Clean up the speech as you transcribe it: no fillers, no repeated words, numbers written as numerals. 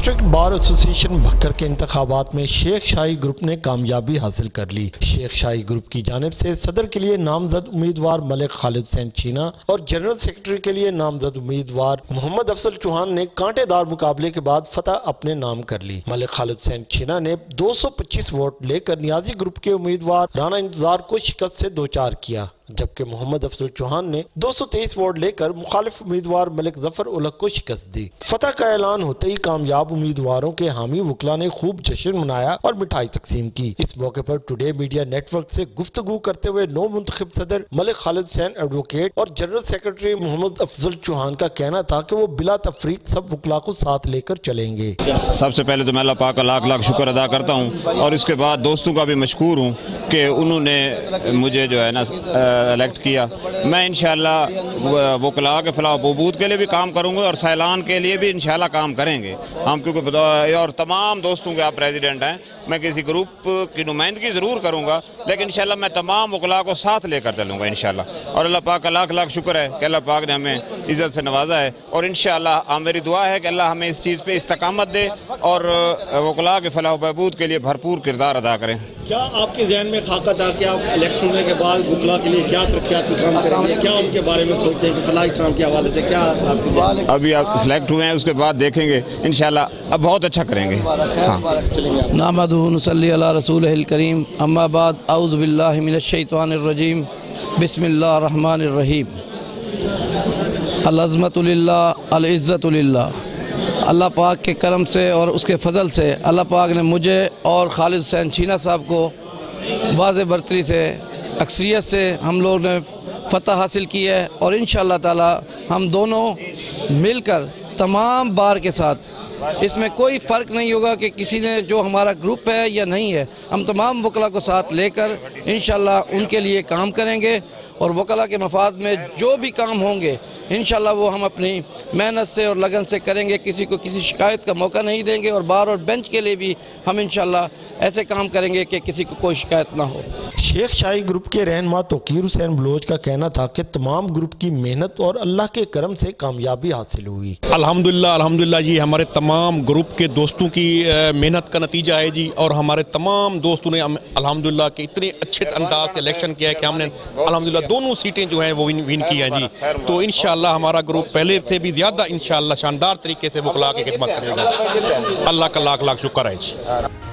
District bar association Bhakkar के इंतखाबात में शेख शाही ग्रुप ने कामयाबी हासिल कर ली। शेख शाही ग्रुप की जानिब से सदर के लिए नामजद उम्मीदवार मलिक खालिद हुसैन छीना और जनरल सेक्रेटरी के लिए नामजद उम्मीदवार मोहम्मद अफजल चौहान ने कांटेदार मुकाबले के बाद फतह अपने नाम कर ली। मलिक खालिद हुसैन छीना ने 225 वोट लेकर नियाजी ग्रुप के उम्मीदवार राना इंतजार को शिकस्त से दो चार किया, जबकि मोहम्मद अफजल चौहान ने 223 वोट लेकर मुखालिफ उम्मीदवार मलिक जफर उलग को शिकस्त दी। फतह का ऐलान होते ही कामयाब उम्मीदवारों के हामी वकला ने खूब जश्न मनाया और मिठाई तकसीम की। इस मौके पर टुडे मीडिया नेटवर्क से गुफ्तगू करते हुए नौ मुंतखब सदर मलिक खालिद हुसैन एडवोकेट और जनरल सेक्रेटरी मोहम्मद अफजल चौहान का कहना था कि वो बिला तफरीक सब वकला को साथ लेकर चलेंगे। सबसे पहले तो मैं अल्लाह पाक का लाख लाख शुक्र अदा करता हूँ और इसके बाद दोस्तों का भी मशकूर हूँ कि उन्होंने मुझे जो है ना इलेक्ट किया। मैं इंशाअल्लाह वकला के फलाह बहबूद के लिए भी काम करूँगा और सैलान के लिए भी इंशाअल्लाह काम करेंगे हम, क्योंकि और तमाम दोस्तों के आप प्रेसिडेंट हैं। मैं किसी ग्रुप की नुमाइंदगी ज़रूर करूँगा, लेकिन इंशाअल्लाह मैं तमाम वकला को साथ लेकर चलूँगा इंशाअल्लाह। और अल्लाह पाक का लाख लाख शुक्र है कि अल्लाह पाक ने हमें इज़्ज़त से नवाजा है और इंशाअल्लाह मेरी दुआ है कि अल्लाह हमें इस चीज़ पर इस्तकामत दे और वकला के फलाह बहबूद के लिए भरपूर किरदार अदा करें। क्या आपके जहन में खाका था कि आप इलेक्ट होने के बाद वकला के लिए क्या तरक्याती काम करेंगे, क्या उनके बारे में सोचते हैं? फलाही काम के हवाले से क्या आपके अभी आप सिलेक्ट हुए हैं, उसके बाद देखेंगे इंशाअल्लाह अब बहुत अच्छा करेंगे। नामदहु नसल्ली अला रसूलिल करीम, अम्मा बाद, औज़ु बिल्लाहि मिनश शैतानिर रजीम, बिस्मिल्लाहिर रहमानिर रहीम। अल अज़मतु लिल्लाह, अल इज़्ज़तु लिल्लाह। अल्लाह पाक के करम से और उसके फ़ज़ल से अल्लाह पाक ने मुझे और खालिद हुसैन छीना साहब को वाज़े बरतरी से अक्सरियत से हम लोग ने फ़तह हासिल की है और इंशाअल्लाह ताला हम दोनों मिलकर तमाम बार के साथ, इसमें कोई फ़र्क नहीं होगा कि किसी ने जो हमारा ग्रुप है या नहीं है, हम तमाम वकला को साथ लेकर इंशाअल्लाह उनके लिए काम करेंगे और वकला के मफाद में जो भी काम होंगे इंशाअल्लाह वो हम अपनी मेहनत से और लगन से करेंगे। किसी को किसी शिकायत का मौका नहीं देंगे और बार और बेंच के लिए भी हम इंशाअल्लाह ऐसे काम करेंगे कि किसी को कोई शिकायत ना हो। शेख शाही ग्रुप के रहनुमा तौकीर हुसैन बलोच का कहना था कि तमाम ग्रुप की मेहनत और अल्लाह के करम से कामयाबी हासिल हुई। अल्हम्दुलिल्लाह अल्हम्दुलिल्लाह जी, हमारे तमाम ग्रुप के दोस्तों की मेहनत का नतीजा है जी। और हमारे तमाम दोस्तों ने अल्हम्दुलिल्लाह के इतने अच्छे अंदाज से इलेक्शन किया है कि हमने अल्हम्दुलिल्लाह दोनों सीटें जो हैं वो विन की हैं जी। तो इंशाअल्लाह हमारा ग्रुप पहले से भी ज़्यादा इंशाअल्लाह शानदार तरीके से वकला की खिदमत करेगा। अल्लाह का लाख लाख शुक्र है जी।